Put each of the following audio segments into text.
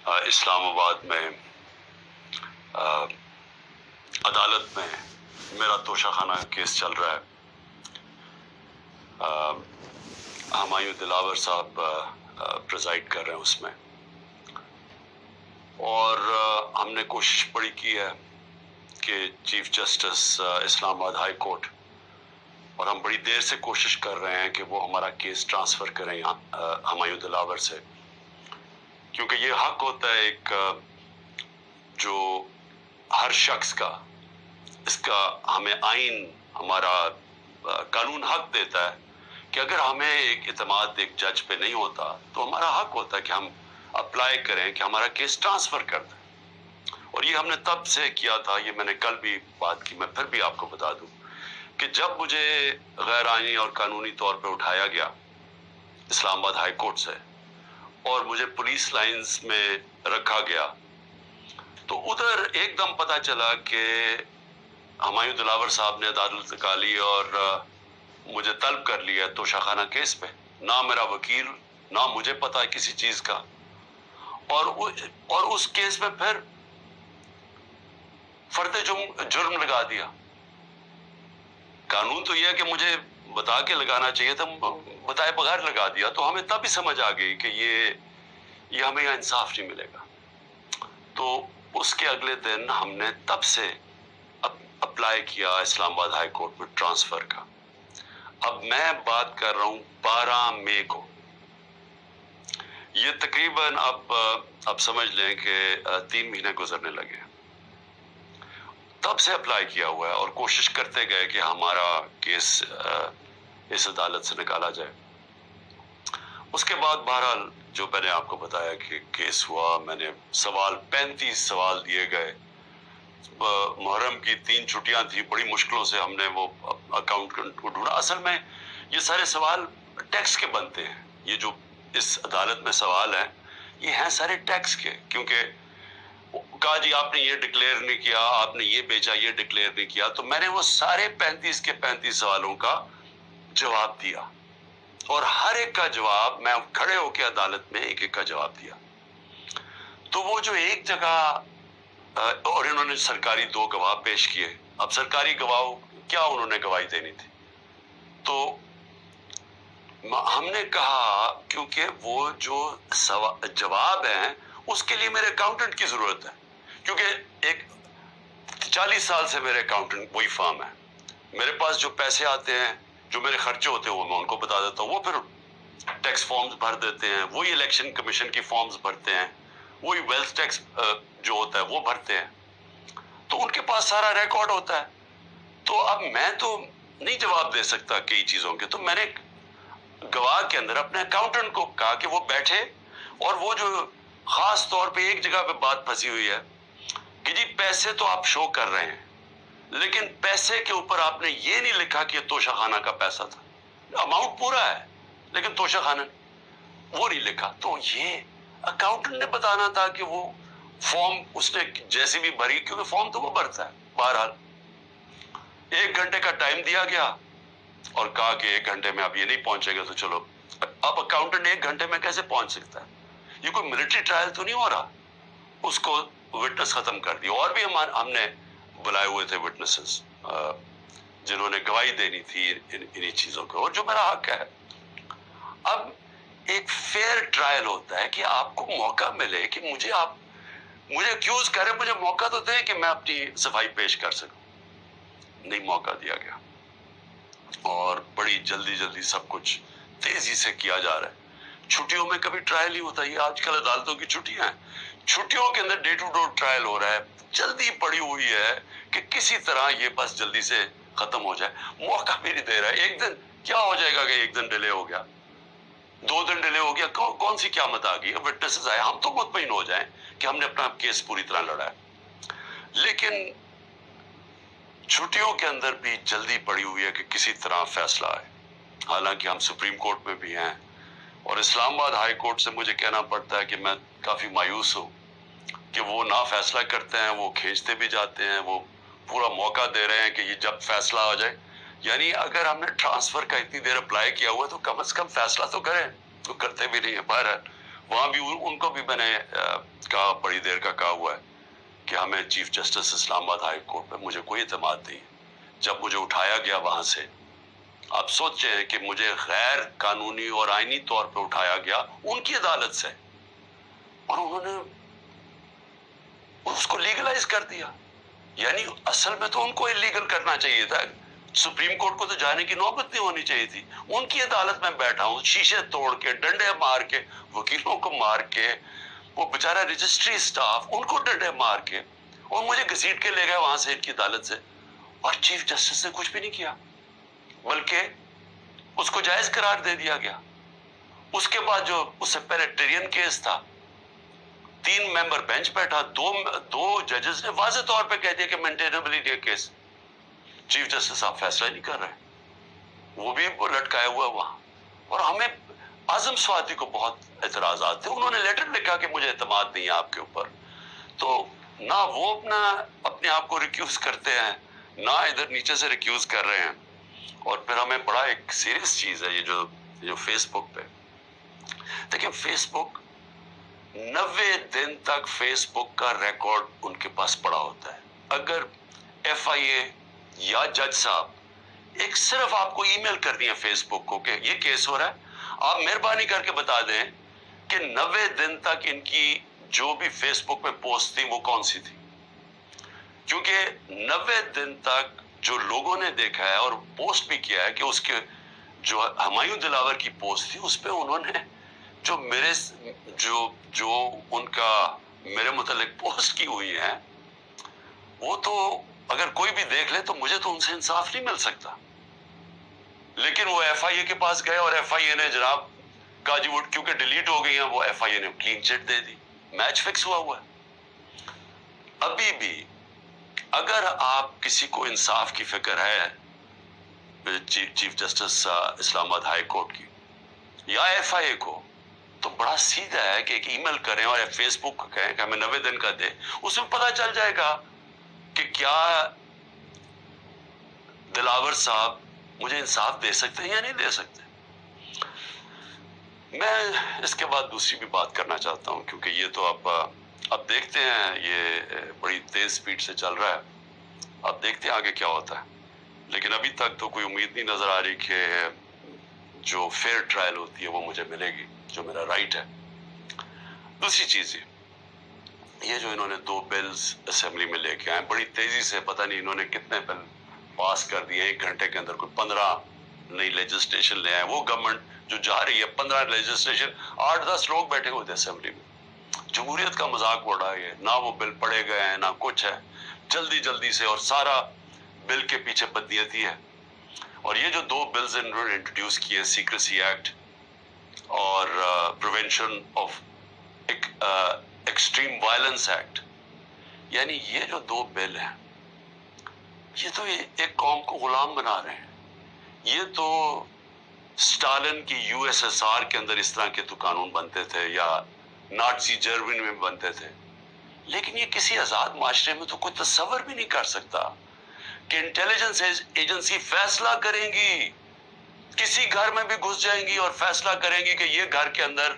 اسلام آباد میں عدالت میں میرا توشہ خانہ کیس چل رہا ہے. ہمایوں دلاور صاحب پریزائڈ کر رہے ہیں اس میں, اور ہم نے کوشش بڑی کی ہے کہ چیف جسٹس اسلام آباد ہائی کورٹ, اور ہم بڑی دیر سے کوشش کر رہے ہیں کہ وہ ہمارا کیس ٹرانسفر کریں ہمایوں دلاور سے, کیونکہ یہ حق ہوتا ہے ایک جو ہر شخص کا, اس کا ہمیں آئین, ہمارا قانون حق دیتا ہے کہ اگر ہمیں ایک اعتماد ایک جج پہ نہیں ہوتا تو ہمارا حق ہوتا ہے کہ ہم اپلائی کریں کہ ہمارا کیس ٹرانسفر کر دیں. اور یہ ہم نے تب سے کیا تھا, یہ میں نے کل بھی بات کی, میں پھر بھی آپ کو بتا دوں کہ جب مجھے غیر آئینی اور قانونی طور پہ اٹھایا گیا اسلام آباد ہائی کورٹ سے اور مجھے پولیس لائنز میں رکھا گیا, تو ادھر ایک دم پتا چلا کہ ہمایوں دلاور صاحب نے عدالت نکالی اور مجھے طلب کر لیا توشہ خانہ کیس پہ. نہ میرا وکیل, نہ مجھے پتا ہے کسی چیز کا, اور اس کیس میں پھر فرد جرم لگا دیا. قانون تو یہ ہے کہ مجھے بتا کے لگانا چاہیے تھا, بتائے بغیر لگا دیا, تو ہمیں تب ہی سمجھ آ گئی کہ یہ ہمیں یہاں انصاف نہیں ملے گا. تو اس کے اگلے دن ہم نے تب سے اپلائی کیا اسلام آباد ہائی کورٹ میں ٹرانسفر کا. اب میں بات کر رہا ہوں 12 مئی کو, یہ تقریباً اب سمجھ لیں کہ 3 مہینے گزرنے لگے. تب سے اپلائی کیا ہوا ہے اور کوشش کرتے گئے کہ ہمارا کیس اس عدالت سے نکالا جائے. اس کے بعد بہرحال جو میں نے آپ کو بتایا کہ کیس ہوا, میں نے 35 سوال دیے گئے. محرم کی 3 چھٹیاں تھیں, بڑی مشکلوں سے ہم نے وہ اکاؤنٹنٹ کو ڈھونڈا. اصل میں یہ سارے سوال ٹیکس کے بنتے ہیں, یہ جو اس عدالت میں سوال ہیں یہ ہیں سارے ٹیکس کے, کیونکہ کہا جی آپ نے یہ ڈکلیئر نہیں کیا, آپ نے یہ بیچا, یہ ڈکلیئر نہیں کیا. تو میں نے وہ سارے 35 کے 35 سوالوں کا جواب دیا, اور ہر ایک کا جواب میں کھڑے ہو کے عدالت میں ایک ایک کا جواب دیا. تو وہ جو ایک جگہ, اور انہوں نے سرکاری 2 گواہ پیش کیے. اب سرکاری گواہ کیا انہوں نے گواہی دینی تھی, تو ہم نے کہا کیونکہ وہ جو جواب ہیں اس کے لیے میرے اکاؤنٹنٹ کی ضرورت ہے, کیونکہ ایک 40 سال سے میرے اکاؤنٹنٹ وہی فارم ہے. میرے پاس جو پیسے آتے ہیں, جو میرے خرچے ہوتے ہیں, وہ میں ان کو بتا دیتا ہوں, وہ پھر ٹیکس فارمز بھر دیتے ہیں, وہی الیکشن کمیشن کی فارمز بھرتے ہیں, وہی ویلتھ ٹیکس جو ہوتا ہے وہ بھرتے ہیں, تو ان کے پاس سارا ریکارڈ ہوتا ہے. تو اب میں تو نہیں جواب دے سکتا کئی چیزوں کے, تو میں نے گواہ کے اندر اپنے اکاؤنٹنٹ کو کہا کہ وہ بیٹھے, اور وہ جو خاص طور پہ ایک جگہ پہ بات پھنسی ہوئی ہے کہ جی پیسے تو آپ شو کر رہے ہیں, لیکن پیسے کے اوپر آپ نے یہ نہیں لکھا کہ یہ توشہ خانہ کا پیسہ تھا. اماؤنٹ پورا ہے لیکن توشہ خانہ وہ نہیں لکھا. تو یہ اکاؤنٹنٹ نے بتانا تھا کہ وہ فارم اس نے جیسی بھی بھری, کیونکہ فارم تو وہ بھرتا ہے. بہرحال 1 گھنٹے کا ٹائم دیا گیا اور کہا کہ 1 گھنٹے میں آپ یہ نہیں پہنچے گا تو چلو. اب اکاؤنٹنٹ 1 گھنٹے میں کیسے پہنچ سکتا ہے, یہ کوئی ملٹری ٹرائل تو نہیں ہو رہا. اس کو وٹنس ختم کر دیا, اور بھی ہم نے بلائے ہوئے تھے وٹنسز جنہوں نے گواہی دینی تھی انہی چیزوں کو, اور جو میرا حق ہے. اب ایک فیئر ٹرائل ہوتا ہے کہ آپ کو موقع ملے کہ مجھے ایکیوز کریں, مجھے موقع تو دیں کہ میں اپنی صفائی پیش کر سکوں. نہیں موقع دیا گیا, اور بڑی جلدی سب کچھ تیزی سے کیا جا رہا ہے. چھٹیوں میں کبھی ٹرائل نہیں ہوتا, یہ آج کل عدالتوں کی چھٹیاں ہیں, چھٹیوں کے another day to day trial ہو رہا ہے. جلدی پڑی ہوئی ہے کہ کسی طرح یہ بس جلدی سے ختم ہو جائے. موقع بھی نہیں دے رہا ہے. ایک دن کیا ہو جائے گا کہ 1 دن ڈیلے ہو گیا, 2 دن ڈیلے ہو گیا, کون سی قیامت آ گئی. وٹنسز آئے, ہم تو مطمئن ہو جائیں کہ ہم نے اپنا کیس پوری طرح لڑا ہے. لیکن چھٹیوں کے اندر بھی جلدی پڑی ہوئی ہے کہ کسی طرح فیصلہ آئے. حالانکہ ہم سپریم کورٹ میں بھی ہیں, اور اسلام آباد ہائی کورٹ سے مجھے کہنا پڑتا ہے کہ میں کافی مایوس ہوں کہ وہ نہ فیصلہ کرتے ہیں, وہ کھینچتے بھی جاتے ہیں, وہ پورا موقع دے رہے ہیں کہ یہ جب فیصلہ آ جائے. یعنی اگر ہم نے ٹرانسفر کا اتنی دیر اپلائی کیا ہوا ہے تو کم از کم فیصلہ تو کریں, تو کرتے بھی نہیں ہے. بہرحال وہاں بھی ان کو بھی میں نے کہا، بڑی دیر کا کہا ہوا ہے کہ ہمیں چیف جسٹس اسلام آباد ہائی کورٹ پہ مجھے کوئی اعتماد نہیں ہے۔ جب مجھے اٹھایا گیا وہاں سے، آپ سوچیں کہ مجھے غیر قانونی اور آئینی طور پہ اٹھایا گیا ان کی عدالت سے، اور انہوں نے اس کو لیگلائز کر دیا۔ یعنی اصل میں تو ان کو انلیگل کرنا چاہیے تھا، سپریم کورٹ کو تو جانے کی نوبت نہیں ہونی چاہیے تھی۔ ان کی عدالت میں بیٹھا ہوں، شیشے توڑ کے، ڈنڈے مار کے، وکیلوں کو مار کے، وہ بیچارہ رجسٹری سٹاف ان کو ڈنڈے مار کے، اور مجھے گھسیٹ کے لے گئے وہاں سے ان کی عدالت سے، اور چیف جسٹس نے کچھ بھی نہیں کیا، بلکہ اس کو جائز قرار دے دیا گیا۔ اس کے بعد جو اس سے پہلے ٹرین کیس تھا، 3 ممبر بینچ بیٹھا، دو ججز نے واضح طور پہ کہہ دیا کہ مینٹینیبلٹی کیس، چیف جسٹس صاحب فیصلہ نہیں کر رہے، وہ بھی لٹکائے ہوا وہاں۔ اور ہمیں اعظم سواتی کو بہت اعتراضات تھے، انہوں نے لیٹر لکھا کہ مجھے اعتماد نہیں ہے آپ کے اوپر، تو نہ وہ اپنے آپ کو ریکیوز کرتے ہیں، نہ ادھر نیچے سے ریکیوز کر رہے ہیں۔ اور پھر ہمیں بڑا ایک سیریس چیز ہے یہ جو فیس بک پہ، دیکھیں فیس بک 90 دن تک فیس بک کا ریکارڈ ان کے پاس پڑا ہوتا ہے۔ اگر ایف آئی اے یا جج صاحب ایک صرف آپ کو ای میل کرنی ہے فیس بک کو کہ یہ کیس ہو رہا ہے، آپ مہربانی کر کے بتا دیں کہ 90 دن تک ان کی جو بھی فیس بک پہ پوسٹ تھی وہ کون سی تھی، کیونکہ 90 دن تک جو لوگوں نے دیکھا ہے اور پوسٹ بھی کیا ہے کہ اس کے جو ہمایوں دلاور کی پوسٹ تھی اس پہ انہوں نے جو ان کا میرے متعلق پوسٹ کی ہوئی ہے، وہ تو اگر کوئی بھی دیکھ لے تو مجھے تو ان سے انصاف نہیں مل سکتا۔ لیکن وہ ایف آئی اے کے پاس گئے اور ایف آئی اے نے جناب کہا جی وہ کیونکہ ڈیلیٹ ہو گئی ہیں، وہ ایف آئی اے نے کلین چٹ دے دی، میچ فکس ہوا ہوا ہے۔ ابھی بھی اگر آپ کسی کو انصاف کی فکر ہے چیف جسٹس اسلام آباد ہائی کورٹ کی یا ایف آئی اے کو، تو بڑا سیدھا ہے کہ ایک ای میل کریں اور فیس بک کو کہیں کہ ہمیں 90 دن کا دے، اس میں پتہ چل جائے گا کہ کیا دلاور صاحب مجھے انصاف دے سکتے ہیں یا نہیں دے سکتے۔ میں اس کے بعد دوسری بھی بات کرنا چاہتا ہوں، کیونکہ یہ تو اب دیکھتے ہیں، یہ بڑی تیز سپیڈ سے چل رہا ہے، اب دیکھتے ہیں آگے کیا ہوتا ہے۔ لیکن ابھی تک تو کوئی امید نہیں نظر آ رہی کہ جو فیئر ٹرائل ہوتی ہے وہ مجھے ملے گی، جو میرا رائٹ ہے۔ دوسری چیز یہ جو انہوں نے 2 بلز اسمبلی میں لے کے آئے بڑی تیزی سے، پتہ نہیں انہوں نے کتنے بل پاس کر دیے 1 گھنٹے کے اندر، کوئی 15 نئی لیجسلیشن لے آئے۔ وہ گورنمنٹ جو جا رہی ہے 15 لیجسلیشن، 8-10 لوگ بیٹھے ہوئے تھے اسمبلی میں، جمہوریت کا مذاق اڑ رہا ہے، نہ وہ بل پڑھے گئے ہیں نہ کچھ ہے، جلدی سے، اور سارا بل کے پیچھے بدنیتی ہے۔ اور یہ جو 2 بلز انہوں نے انٹروڈیوس کیے، سیکریسی ایکٹ اور prevention of extreme violence act, یعنی یہ جو 2 بل ہیں یہ تو ایک قوم کو غلام بنا رہے ہیں۔ یہ تو سٹالن کی یو ایس ایس آر کے اندر اس طرح کے تو قانون بنتے تھے، یا نازی جرمنی میں بنتے تھے، لیکن یہ کسی آزاد معاشرے میں تو کوئی تصور بھی نہیں کر سکتا کہ انٹیلیجنس ایجنسی فیصلہ کریں گی، کسی گھر میں بھی گھس جائیں گی اور فیصلہ کریں گی کہ یہ گھر کے اندر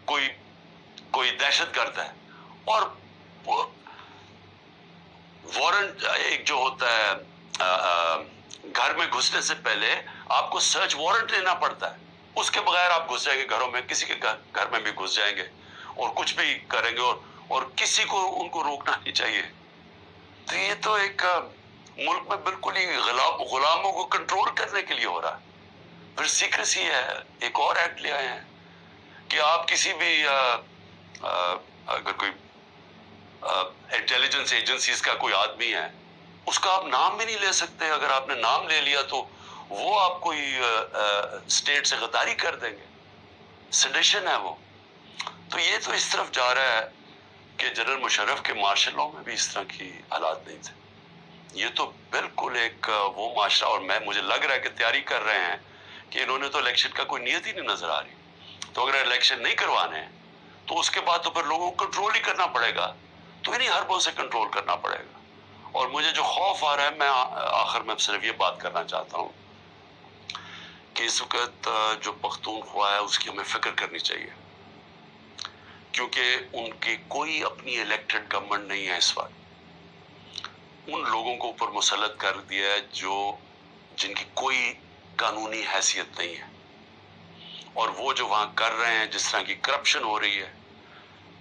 کوئی دہشت گرد ہے، اور وارنٹ ایک جو ہوتا ہے گھر میں گھسنے سے پہلے آپ کو سرچ وارنٹ لینا پڑتا ہے، اس کے بغیر آپ گھس جائیں گے گھروں میں، کسی کے گھر میں بھی گھس جائیں گے اور کچھ بھی کریں گے، اور کسی کو ان کو روکنا نہیں چاہیے۔ تو یہ تو ایک ملک میں بالکل ہی غلاموں کو کنٹرول کرنے کے لیے ہو رہا ہے۔ پھر سیکریسی ہے، ایک اور ایکٹ لے آئے ہیں کہ آپ کسی بھی اگر کوئی انٹیلیجنس ایجنسیز کا کوئی آدمی ہے، اس کا آپ نام بھی نہیں لے سکتے، اگر آپ نے نام لے لیا تو وہ آپ کوئی اسٹیٹ سے غداری کر دیں گے، سیڈیشن ہے وہ۔ تو یہ تو اس طرف جا رہا ہے کہ جنرل مشرف کے مارشل لاء میں بھی اس طرح کی حالات نہیں تھے۔ یہ تو بالکل ایک وہ معاشرہ، اور مجھے لگ رہا ہے کہ تیاری کر رہے ہیں کہ انہوں نے تو الیکشن کا کوئی نیت ہی نہیں نظر آ رہی، تو اگر الیکشن نہیں کروانے ہیں تو اس کے بعد تو پھر لوگوں کو کنٹرول ہی کرنا پڑے گا، تو انہیں حربوں سے کنٹرول کرنا پڑے گا۔ اور مجھے جو خوف آ رہا ہے، میں آخر میں صرف یہ بات کرنا چاہتا ہوں کہ اس وقت جو پختونخوا ہے اس کی ہمیں فکر کرنی چاہیے۔ کیونکہ ان کی کوئی اپنی الیکٹڈ گورنمنٹ نہیں ہے اس وقت. ان لوگوں کو اوپر مسلط کر دیا ہے جن کی کوئی قانونی حیثیت نہیں ہے, اور وہ جو وہاں کر رہے ہیں, جس طرح کی کرپشن ہو رہی ہے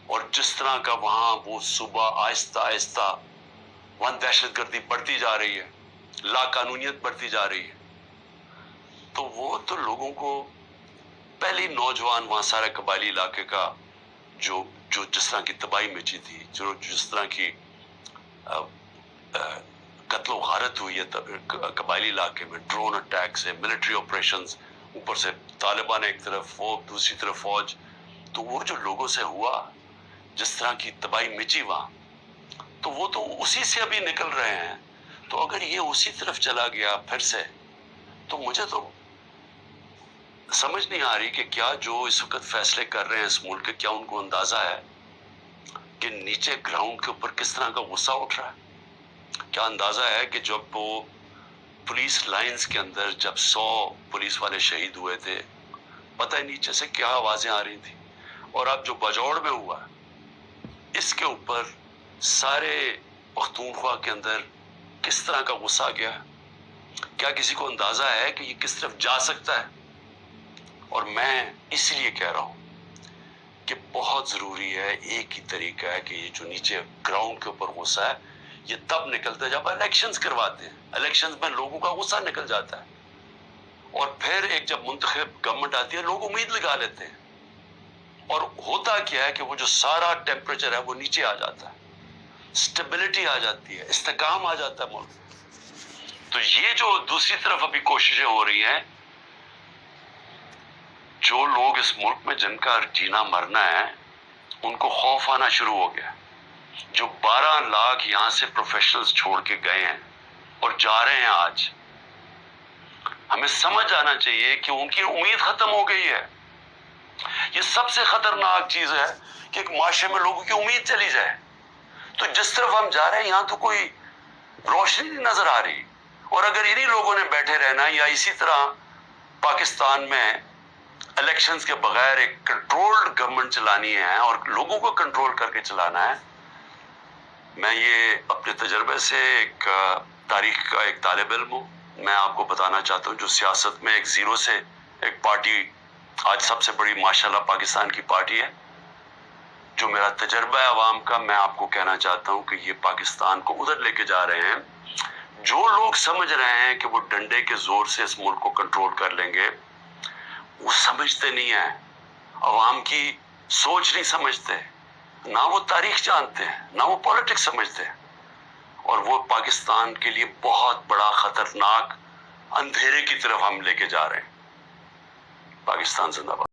اور جس طرح کا وہاں وہ صبح آہستہ آہستہ وہاں دہشت گردی بڑھتی جا رہی ہے, لا قانونیت بڑھتی جا رہی ہے, تو وہ تو لوگوں کو پہلی نوجوان وہاں سارے قبائلی علاقے کا جو جس طرح کی تباہی مچی تھی, جس طرح کی قتل و غارت ہوئی ہے قبائلی علاقے میں, ڈرون اٹیک سے, ملٹری آپریشنز, اوپر سے طالبان ایک طرف, وہ دوسری طرف فوج, تو وہ جو لوگوں سے ہوا, جس طرح کی تباہی مچی وہاں, تو وہ تو اسی سے ابھی نکل رہے ہیں. تو اگر یہ اسی طرف چلا گیا پھر سے, تو مجھے تو سمجھ نہیں آ رہی کہ کیا جو اس وقت فیصلے کر رہے ہیں اس ملک کے, کیا ان کو اندازہ ہے کہ نیچے گراؤنڈ کے اوپر کس طرح کا غصہ اٹھ رہا ہے. کیا اندازہ ہے کہ جب وہ پولیس لائنز کے اندر جب 100 پولیس والے شہید ہوئے تھے, پتہ ہے نیچے سے کیا آوازیں آ رہی تھی, اور اب جو بجوڑ میں ہوا اس کے اوپر سارے پختونخوا کے اندر کس طرح کا غصہ گیا. کیا کسی کو اندازہ ہے کہ یہ کس طرف جا سکتا ہے؟ اور میں اس لیے کہہ رہا ہوں کہ بہت ضروری ہے, ایک ہی طریقہ ہے کہ یہ جو نیچے گراؤنڈ کے اوپر غصہ ہے یہ تب نکلتا ہے جب الیکشنز کرواتے ہیں. الیکشنز میں لوگوں کا غصہ نکل جاتا ہے, اور پھر ایک جب منتخب گورنمنٹ آتی ہے لوگ امید لگا لیتے ہیں, اور ہوتا کیا ہے کہ وہ جو سارا ٹیمپریچر ہے وہ نیچے آ جاتا ہے, سٹیبلٹی آ جاتی ہے, استحکام آ جاتا ہے ملک. تو یہ جو دوسری طرف ابھی کوششیں ہو رہی ہیں, جو لوگ اس ملک میں جن کا جینا مرنا ہے ان کو خوف آنا شروع ہو گیا. جو 12 لاکھ یہاں سے پروفیشنلز چھوڑ کے گئے ہیں اور جا رہے ہیں, آج ہمیں سمجھ آنا چاہیے کہ ان کی امید ختم ہو گئی ہے. یہ سب سے خطرناک چیز ہے کہ ایک معاشرے میں لوگوں کی امید چلی جائے. تو جس طرف ہم جا رہے ہیں یہاں تو کوئی روشنی نہیں نظر آ رہی, اور اگر انہی لوگوں نے بیٹھے رہنا یا اسی طرح پاکستان میں الیکشنز کے بغیر ایک کنٹرولڈ گورنمنٹ چلانی ہے اور لوگوں کو کنٹرول کر کے چلانا ہے. میں یہ اپنے تجربے سے ایک تاریخ کا ایک طالب علم ہوں, میں آپ کو بتانا چاہتا ہوں جو سیاست میں ایک زیرو سے ایک پارٹی آج سب سے بڑی ماشاءاللہ پاکستان کی پارٹی ہے, جو میرا تجربہ ہے عوام کا, میں آپ کو کہنا چاہتا ہوں کہ یہ پاکستان کو ادھر لے کے جا رہے ہیں. جو لوگ سمجھ رہے ہیں کہ وہ ڈنڈے کے زور سے اس ملک کو کنٹرول کر لیں گے, وہ سمجھتے نہیں ہیں, عوام کی سوچ نہیں سمجھتے, نہ وہ تاریخ جانتے ہیں, نہ وہ پولیٹکس سمجھتے ہیں, اور وہ پاکستان کے لیے بہت بڑا خطرناک اندھیرے کی طرف ہم لے کے جا رہے ہیں. پاکستان زندہ باد.